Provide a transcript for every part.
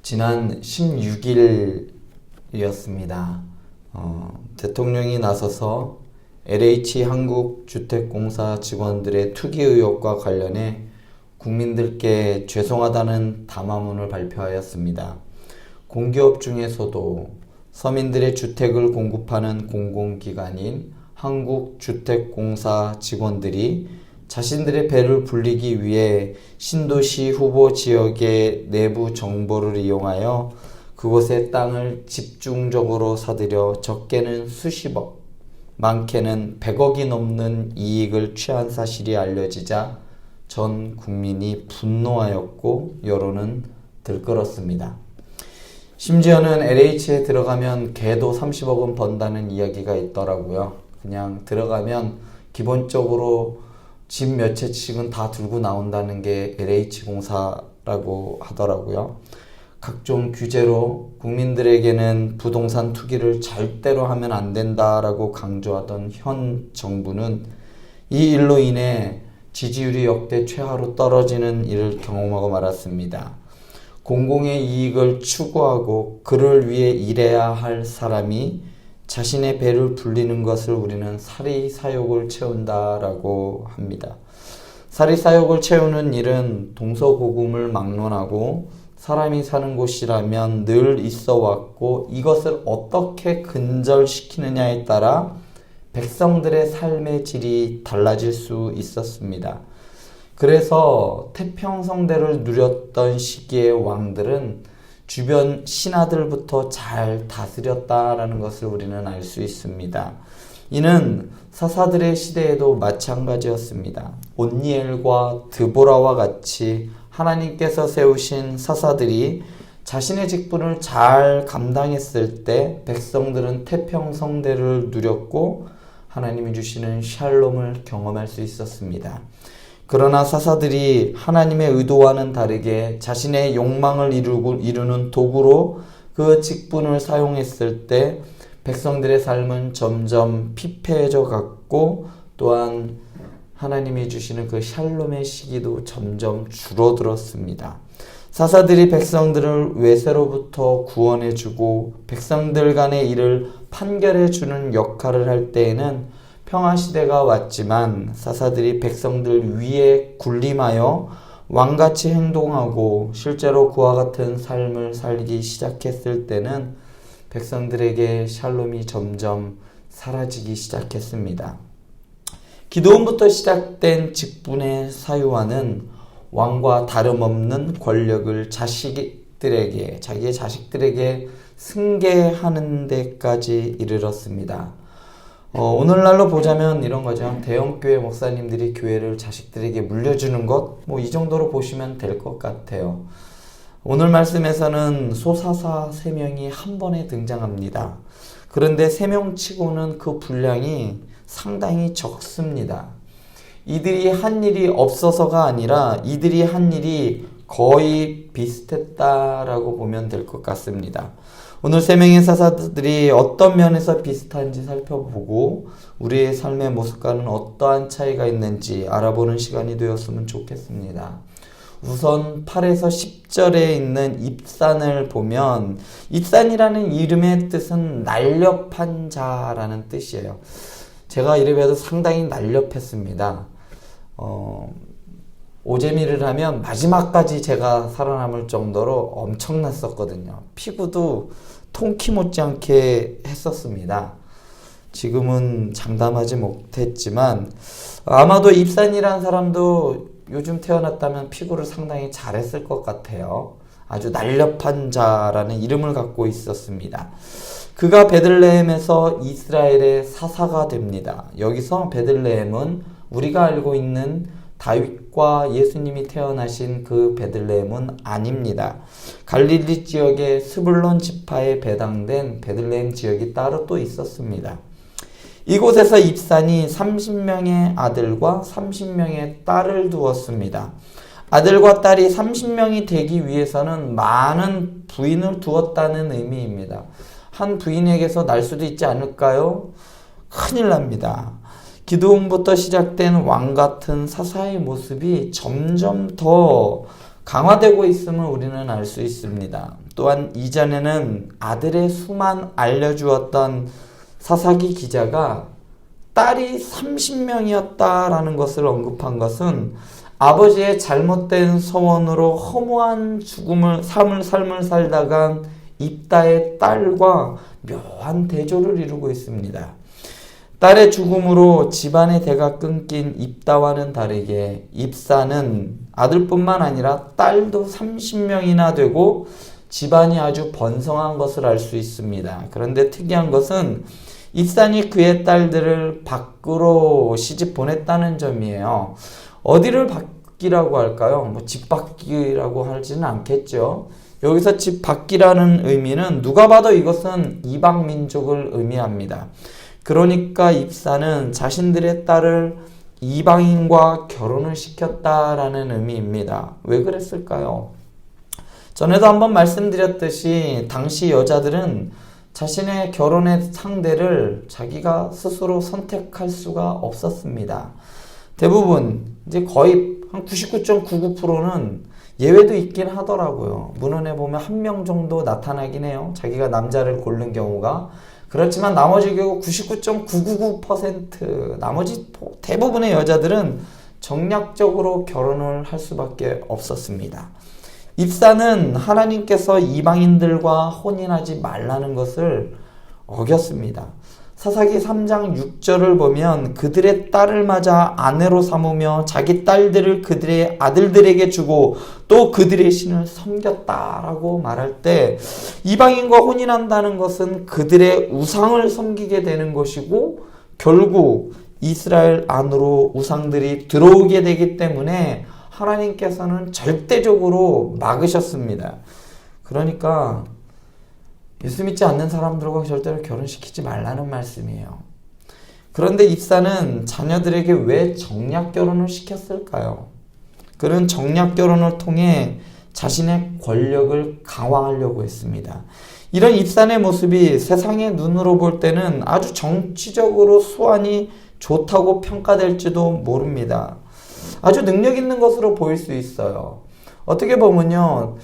지난 16일이었습니다. 대통령이 나서서 LH 한국주택공사 직원들의 투기 의혹과 관련해 국민들께 죄송하다는 담화문을 발표하였습니다. 공기업 중에서도 서민들의 주택을 공급하는 공공기관인 한국주택공사 직원들이 자신들의 배를 불리기 위해 신도시 후보 지역의 내부 정보를 이용하여 그곳의 땅을 집중적으로 사들여 적게는 수십억, 많게는 100억이 넘는 이익을 취한 사실이 알려지자 전 국민이 분노하였고 여론은 들끓었습니다. 심지어는 LH에 들어가면 걔도 30억은 번다는 이야기가 있더라고요. 그냥 들어가면 기본적으로 집 몇 채씩은 다 들고 나온다는 게 LH공사라고 하더라고요. 각종 규제로 국민들에게는 부동산 투기를 절대로 하면 안 된다라고 강조하던 현 정부는 이 일로 인해 지지율이 역대 최하로 떨어지는 일을 경험하고 말았습니다. 공공의 이익을 추구하고 그를 위해 일해야 할 사람이 자신의 배를 불리는 것을 우리는 사리사욕을 채운다라고 합니다. 사리사욕을 채우는 일은 동서고금을 막론하고 사람이 사는 곳이라면 늘 있어 왔고 이것을 어떻게 근절시키느냐에 따라 백성들의 삶의 질이 달라질 수 있었습니다. 그래서 태평성대를 누렸던 시기의 왕들은 주변 신하들부터 잘 다스렸다라는 것을 우리는 알 수 있습니다. 이는 사사들의 시대에도 마찬가지였습니다. 온니엘과 드보라와 같이 하나님께서 세우신 사사들이 자신의 직분을 잘 감당했을 때 백성들은 태평성대를 누렸고 하나님이 주시는 샬롬을 경험할 수 있었습니다. 그러나 사사들이 하나님의 의도와는 다르게 자신의 욕망을 이루는 도구로 그 직분을 사용했을 때 백성들의 삶은 점점 피폐해져 갔고 또한 하나님이 주시는 그 샬롬의 시기도 점점 줄어들었습니다. 사사들이 백성들을 외세로부터 구원해주고 백성들 간의 일을 판결해주는 역할을 할 때에는 평화시대가 왔지만 사사들이 백성들 위에 군림하여 왕같이 행동하고 실제로 그와 같은 삶을 살기 시작했을 때는 백성들에게 샬롬이 점점 사라지기 시작했습니다. 기도원부터 시작된 직분의 사유화는 왕과 다름없는 권력을 자기의 자식들에게 승계하는 데까지 이르렀습니다. 오늘날로 보자면 이런 거죠. 대형교회 목사님들이 교회를 자식들에게 물려주는 것, 이 정도로 보시면 될 것 같아요. 오늘 말씀에서는 소사사 3명이 한 번에 등장합니다. 그런데 3명 치고는 그 분량이 상당히 적습니다. 이들이 한 일이 없어서가 아니라 이들이 한 일이 거의 비슷했다라고 보면 될 것 같습니다. 오늘 3명의 사사들이 어떤 면에서 비슷한지 살펴보고 우리의 삶의 모습과는 어떠한 차이가 있는지 알아보는 시간이 되었으면 좋겠습니다. 우선 8에서 10절에 있는 입산을 보면 입산이라는 이름의 뜻은 날렵한 자라는 뜻이에요. 제가 이래봬도 상당히 날렵했습니다. 오재미를 하면 마지막까지 제가 살아남을 정도로 엄청났었거든요. 피구도 통키 못지않게 했었습니다. 지금은 장담하지 못했지만 아마도 입산이라는 사람도 요즘 태어났다면 피구를 상당히 잘했을 것 같아요. 아주 날렵한 자라는 이름을 갖고 있었습니다. 그가 베들레헴에서 이스라엘의 사사가 됩니다. 여기서 베들레헴은 우리가 알고 있는 다윗과 예수님이 태어나신 그 베들레헴은 아닙니다. 갈릴리 지역의 스불론 지파에 배당된 베들레헴 지역이 따로 또 있었습니다. 이곳에서 입산이 30명의 아들과 30명의 딸을 두었습니다. 아들과 딸이 30명이 되기 위해서는 많은 부인을 두었다는 의미입니다. 한 부인에게서 날 수도 있지 않을까요? 큰일 납니다. 기드온부터 시작된 왕같은 사사의 모습이 점점 더 강화되고 있음을 우리는 알 수 있습니다. 또한 이전에는 아들의 수만 알려주었던 사사기 기자가 딸이 30명이었다라는 것을 언급한 것은 아버지의 잘못된 소원으로 허무한 삶을 살다간 입다의 딸과 묘한 대조를 이루고 있습니다. 딸의 죽음으로 집안의 대가 끊긴 입다와는 다르게 입사는 아들뿐만 아니라 딸도 30명이나 되고 집안이 아주 번성한 것을 알 수 있습니다. 그런데 특이한 것은 입산이 그의 딸들을 밖으로 시집 보냈다는 점이에요. 어디를 밖이라고 할까요? 집 밖이라고 하지는 않겠죠. 여기서 집 밖이라는 의미는 누가 봐도 이것은 이방 민족을 의미합니다. 그러니까 입사는 자신들의 딸을 이방인과 결혼을 시켰다라는 의미입니다. 왜 그랬을까요? 전에도 한번 말씀드렸듯이 당시 여자들은 자신의 결혼의 상대를 자기가 스스로 선택할 수가 없었습니다. 대부분 이제 거의 한 99.99%는 예외도 있긴 하더라고요. 문헌에 보면 1명 정도 나타나긴 해요. 자기가 남자를 고른 경우가. 그렇지만 나머지 경우 99.999% 나머지 대부분의 여자들은 정략적으로 결혼을 할 수밖에 없었습니다. 입사는 하나님께서 이방인들과 혼인하지 말라는 것을 어겼습니다. 사사기 3장 6절을 보면 그들의 딸을 맞아 아내로 삼으며 자기 딸들을 그들의 아들들에게 주고 또 그들의 신을 섬겼다라고 말할 때 이방인과 혼인한다는 것은 그들의 우상을 섬기게 되는 것이고 결국 이스라엘 안으로 우상들이 들어오게 되기 때문에 하나님께서는 절대적으로 막으셨습니다. 그러니까 예수 믿지 않는 사람들과 절대로 결혼시키지 말라는 말씀이에요. 그런데 입사는 자녀들에게 왜 정략 결혼을 시켰을까요? 그는 정략 결혼을 통해 자신의 권력을 강화하려고 했습니다. 이런 입산의 모습이 세상의 눈으로 볼 때는 아주 정치적으로 수완이 좋다고 평가될지도 모릅니다. 아주 능력 있는 것으로 보일 수 있어요. 어떻게 보면요,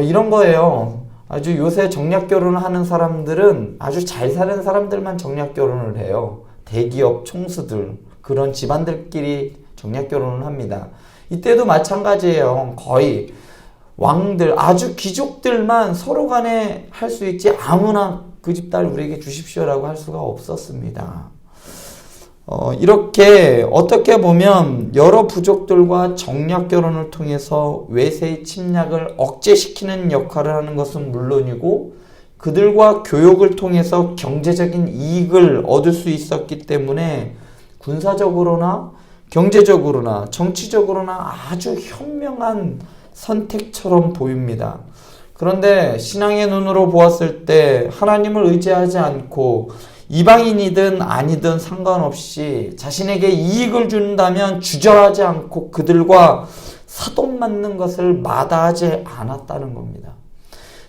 이런 거예요. 아주 요새 정략 결혼을 하는 사람들은 아주 잘 사는 사람들만 정략 결혼을 해요. 대기업 총수들, 그런 집안들끼리 정략 결혼을 합니다. 이때도 마찬가지예요. 거의 왕들, 아주 귀족들만 서로 간에 할 수 있지 아무나 그 집 딸 우리에게 주십시오라고 할 수가 없었습니다. 이렇게 어떻게 보면 여러 부족들과 정략 결혼을 통해서 외세의 침략을 억제시키는 역할을 하는 것은 물론이고 그들과 교역을 통해서 경제적인 이익을 얻을 수 있었기 때문에 군사적으로나 경제적으로나 정치적으로나 아주 현명한 선택처럼 보입니다. 그런데 신앙의 눈으로 보았을 때 하나님을 의지하지 않고 이방인이든 아니든 상관없이 자신에게 이익을 준다면 주저하지 않고 그들과 사돈맞는 것을 마다하지 않았다는 겁니다.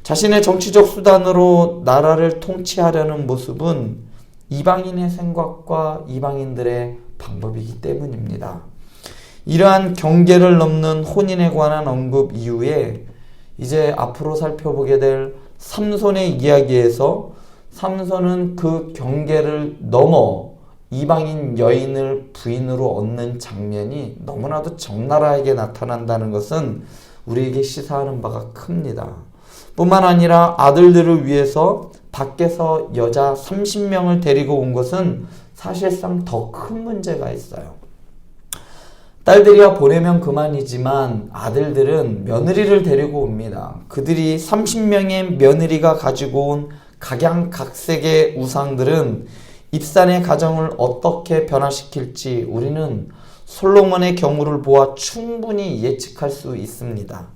자신의 정치적 수단으로 나라를 통치하려는 모습은 이방인의 생각과 이방인들의 방법이기 때문입니다. 이러한 경계를 넘는 혼인에 관한 언급 이후에 이제 앞으로 살펴보게 될 삼손의 이야기에서 삼손은 그 경계를 넘어 이방인 여인을 부인으로 얻는 장면이 너무나도 적나라하게 나타난다는 것은 우리에게 시사하는 바가 큽니다. 뿐만 아니라 아들들을 위해서 밖에서 여자 30명을 데리고 온 것은 사실상 더 큰 문제가 있어요. 딸들이야 보내면 그만이지만 아들들은 며느리를 데리고 옵니다. 그들이 30명의 며느리가 가지고 온 각양각색의 우상들은 입산의 가정을 어떻게 변화시킬지 우리는 솔로몬의 경우를 보아 충분히 예측할 수 있습니다.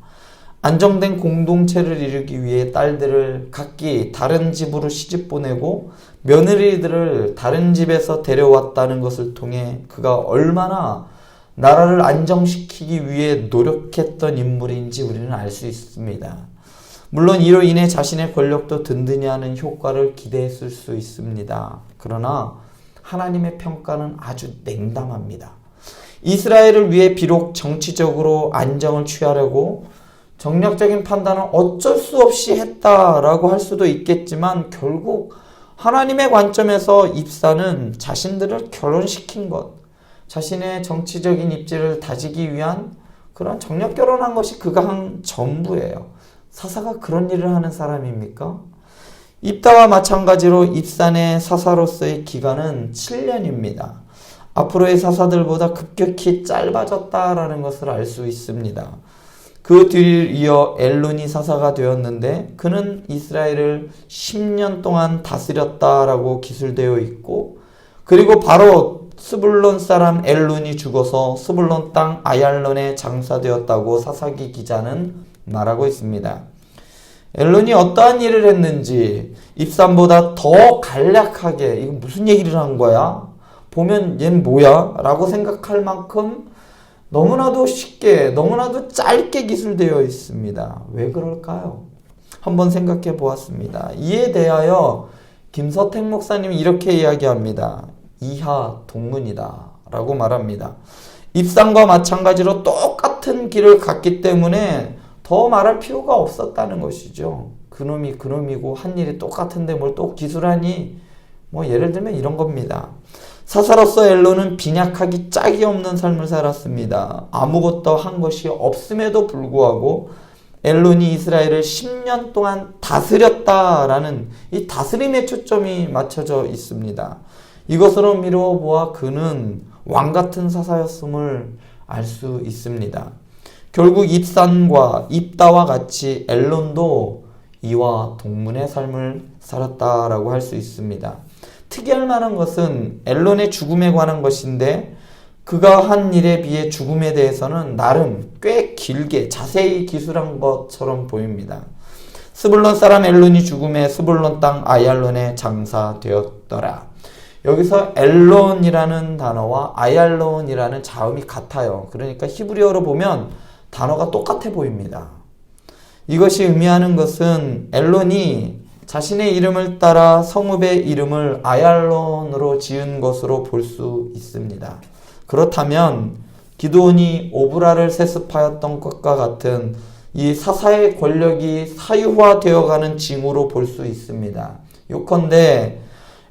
안정된 공동체를 이루기 위해 딸들을 각기 다른 집으로 시집 보내고 며느리들을 다른 집에서 데려왔다는 것을 통해 그가 얼마나 나라를 안정시키기 위해 노력했던 인물인지 우리는 알 수 있습니다. 물론 이로 인해 자신의 권력도 든든히 하는 효과를 기대했을 수 있습니다. 그러나 하나님의 평가는 아주 냉담합니다. 이스라엘을 위해 비록 정치적으로 안정을 취하려고 정략적인 판단은 어쩔 수 없이 했다라고 할 수도 있겠지만 결국 하나님의 관점에서 입사는 자신들을 결혼시킨 것, 자신의 정치적인 입지를 다지기 위한 그런 정략 결혼한 것이 그가 한 전부예요. 사사가 그런 일을 하는 사람입니까? 입다와 마찬가지로 입산의 사사로서의 기간은 7년입니다. 앞으로의 사사들보다 급격히 짧아졌다라는 것을 알 수 있습니다. 그 뒤를 이어 엘론이 사사가 되었는데 그는 이스라엘을 10년 동안 다스렸다라고 기술되어 있고, 그리고 바로 스불론 사람 엘론이 죽어서 스불론 땅 아얄론에 장사되었다고 사사기 기자는 말하고 있습니다. 엘론이 어떠한 일을 했는지 입산보다 더 간략하게 이거 무슨 얘기를 한 거야? 보면 얜 뭐야? 라고 생각할 만큼 너무나도 쉽게 너무나도 짧게 기술되어 있습니다. 왜 그럴까요? 한번 생각해 보았습니다. 이에 대하여 김서택 목사님이 이렇게 이야기합니다. 이하 동문이다 라고 말합니다. 입산과 마찬가지로 똑같은 길을 갔기 때문에 더 말할 필요가 없었다는 것이죠. 그놈이 그놈이고 한 일이 똑같은데 뭘 또 기술하니? 예를 들면 이런 겁니다. 사사로서 엘론은 빈약하기 짝이 없는 삶을 살았습니다. 아무것도 한 것이 없음에도 불구하고 엘론이 이스라엘을 10년 동안 다스렸다라는 이 다스림의 초점이 맞춰져 있습니다. 이것으로 미루어 보아 그는 왕같은 사사였음을 알 수 있습니다. 결국 입산과 입다와 같이 엘론도 이와 동문의 삶을 살았다라고 할 수 있습니다. 특이할 만한 것은 엘론의 죽음에 관한 것인데 그가 한 일에 비해 죽음에 대해서는 나름 꽤 길게 자세히 기술한 것처럼 보입니다. 스불론 사람 엘론이 죽음에 스불론 땅 아얄론에 장사되었더라. 여기서 엘론이라는 단어와 아얄론이라는 자음이 같아요. 그러니까 히브리어로 보면 단어가 똑같아 보입니다. 이것이 의미하는 것은 엘론이 자신의 이름을 따라 성읍의 이름을 아얄론으로 지은 것으로 볼 수 있습니다. 그렇다면 기드온이 오브라를 세습하였던 것과 같은 이 사사의 권력이 사유화되어가는 징후로 볼 수 있습니다. 요컨대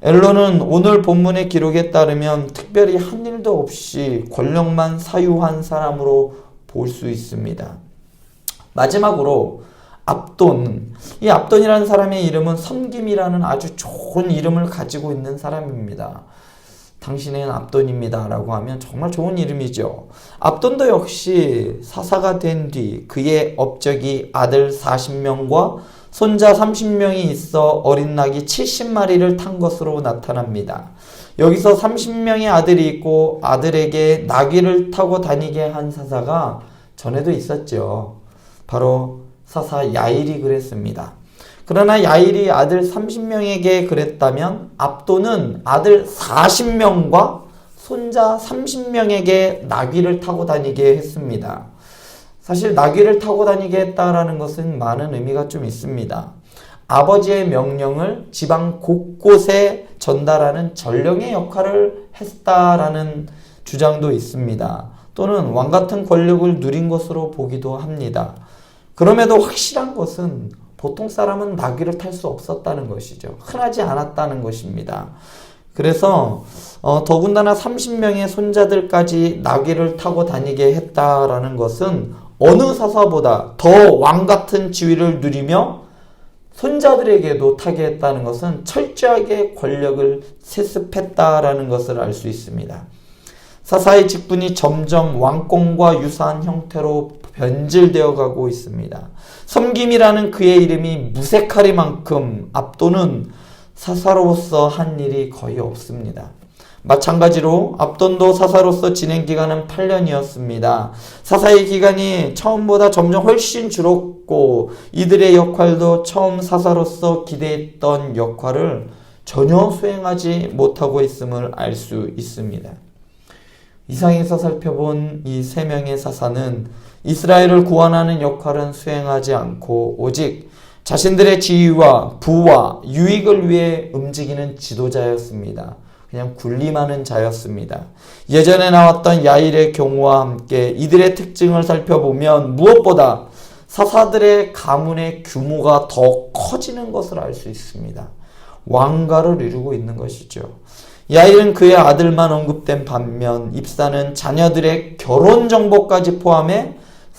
엘론은 오늘 본문의 기록에 따르면 특별히 한 일도 없이 권력만 사유한 사람으로 볼 수 있습니다. 마지막으로 압돈. 이 압돈이라는 사람의 이름은 섬김이라는 아주 좋은 이름을 가지고 있는 사람입니다. 당신은 압돈입니다 라고 하면 정말 좋은 이름이죠. 압돈도 역시 사사가 된 뒤 그의 업적이 아들 40명과 손자 30명이 있어 어린 낙이 70마리를 탄 것으로 나타납니다. 여기서 30명의 아들이 있고 아들에게 나귀를 타고 다니게 한 사사가 전에도 있었죠. 바로 사사 야일이 그랬습니다. 그러나 야일이 아들 30명에게 그랬다면 압돈은 아들 40명과 손자 30명에게 나귀를 타고 다니게 했습니다. 사실 나귀를 타고 다니게 했다라는 것은 많은 의미가 좀 있습니다. 아버지의 명령을 지방 곳곳에 전달하는 전령의 역할을 했다라는 주장도 있습니다. 또는 왕같은 권력을 누린 것으로 보기도 합니다. 그럼에도 확실한 것은 보통 사람은 나귀를 탈 수 없었다는 것이죠. 흔하지 않았다는 것입니다. 그래서 더군다나 30명의 손자들까지 나귀를 타고 다니게 했다라는 것은 어느 사사보다 더 왕같은 지위를 누리며 손자들에게도 타게 했다는 것은 철저하게 권력을 세습했다라는 것을 알 수 있습니다. 사사의 직분이 점점 왕권과 유사한 형태로 변질되어 가고 있습니다. 섬김이라는 그의 이름이 무색하리만큼 압돈은 사사로서 한 일이 거의 없습니다. 마찬가지로 압돈도 사사로서 진행 기간은 8년이었습니다. 사사의 기간이 처음보다 점점 훨씬 줄었고 이들의 역할도 처음 사사로서 기대했던 역할을 전혀 수행하지 못하고 있음을 알 수 있습니다. 이상에서 살펴본 이 세 명의 사사는 이스라엘을 구원하는 역할은 수행하지 않고 오직 자신들의 지위와 부와 유익을 위해 움직이는 지도자였습니다. 그냥 군림하는 자였습니다. 예전에 나왔던 야일의 경우와 함께 이들의 특징을 살펴보면 무엇보다 사사들의 가문의 규모가 더 커지는 것을 알 수 있습니다. 왕가를 이루고 있는 것이죠. 야일은 그의 아들만 언급된 반면 입사는 자녀들의 결혼 정보까지 포함해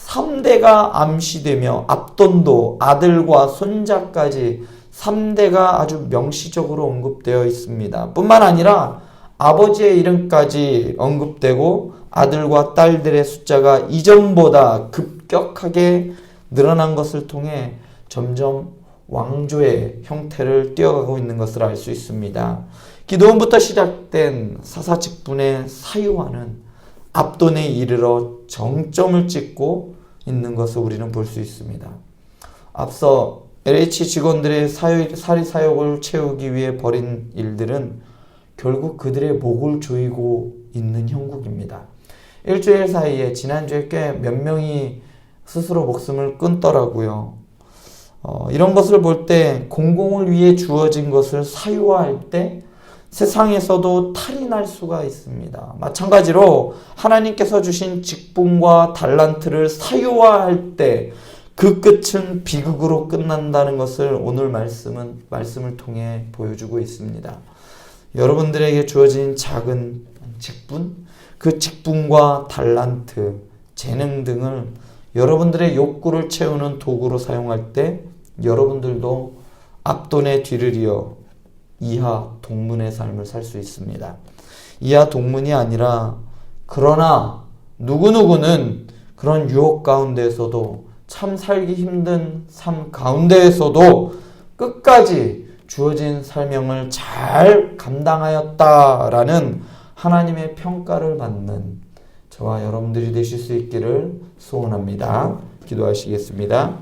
3대가 암시되며 압돈도 아들과 손자까지 3대가 아주 명시적으로 언급되어 있습니다. 뿐만 아니라 아버지의 이름까지 언급되고 아들과 딸들의 숫자가 이전보다 급격하게 늘어난 것을 통해 점점 왕조의 형태를 띄어가고 있는 것을 알 수 있습니다. 기드온부터 시작된 사사직분의 사유화는 압돈에 이르러 정점을 찍고 있는 것을 우리는 볼 수 있습니다. 앞서 LH 직원들의 사리 사욕을 채우기 위해 벌인 일들은 결국 그들의 목을 조이고 있는 형국입니다. 일주일 사이에 지난주에 꽤 몇 명이 스스로 목숨을 끊더라고요. 이런 것을 볼 때 공공을 위해 주어진 것을 사유화할 때 세상에서도 탈이 날 수가 있습니다. 마찬가지로 하나님께서 주신 직분과 달란트를 사유화할 때 그 끝은 비극으로 끝난다는 것을 오늘 말씀을 통해 보여주고 있습니다. 여러분들에게 주어진 작은 직분, 그 직분과 달란트, 재능 등을 여러분들의 욕구를 채우는 도구로 사용할 때 여러분들도 압돈의 뒤를 이어 이하 동문의 삶을 살 수 있습니다. 이하 동문이 아니라 그러나 누구누구는 그런 유혹 가운데에서도 참 살기 힘든 삶 가운데에서도 끝까지 주어진 사명을 잘 감당하였다라는 하나님의 평가를 받는 저와 여러분들이 되실 수 있기를 소원합니다. 기도하시겠습니다.